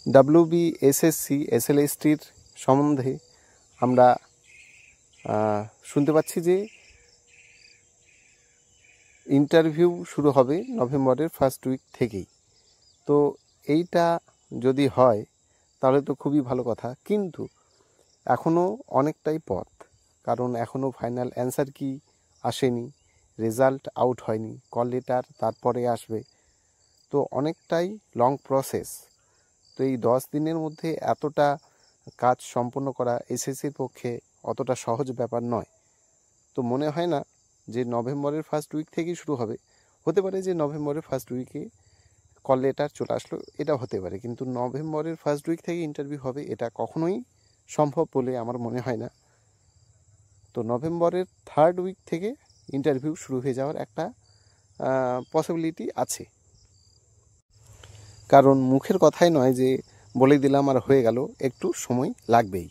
WBSSC SLSTর সম্বন্ধে আমরা শুনতে পাচ্ছি যে ইন্টারভিউ শুরু হবে নভেম্বরের ফার্স্ট উইক থেকেই। তো এইটা যদি হয় তাহলে তো খুবই ভালো কথা, কিন্তু এখনও অনেকটাই পথ, কারণ এখনও ফাইনাল অ্যান্সার কি আসেনি, রেজাল্ট আউট হয়নি, কল লেটার তারপরে আসবে, তো অনেকটাই লং প্রসেস। তো এই 10 দিনের মধ্যে এতটা কাজ সম্পন্ন করা এসএসসির পক্ষে অতটা সহজ ব্যাপার নয়। তো মনে হয় না যে নভেম্বরের ফার্স্ট উইক থেকেই শুরু হবে। হতে পারে যে নভেম্বরের ফার্স্ট উইকে কল লেটার চলে আসলো, এটা হতে পারে, কিন্তু নভেম্বরের ফার্স্ট উইক থেকে ইন্টারভিউ হবে এটা কখনোই সম্ভব বলে আমার মনে হয় না। তো নভেম্বরের থার্ড উইক থেকে ইন্টারভিউ শুরু হয়ে যাওয়ার একটা পসিবিলিটি আছে, কারণ মুখের কথাই নয় যে বলে দিলাম আর হয়ে গেল, একটু সময় লাগবেই।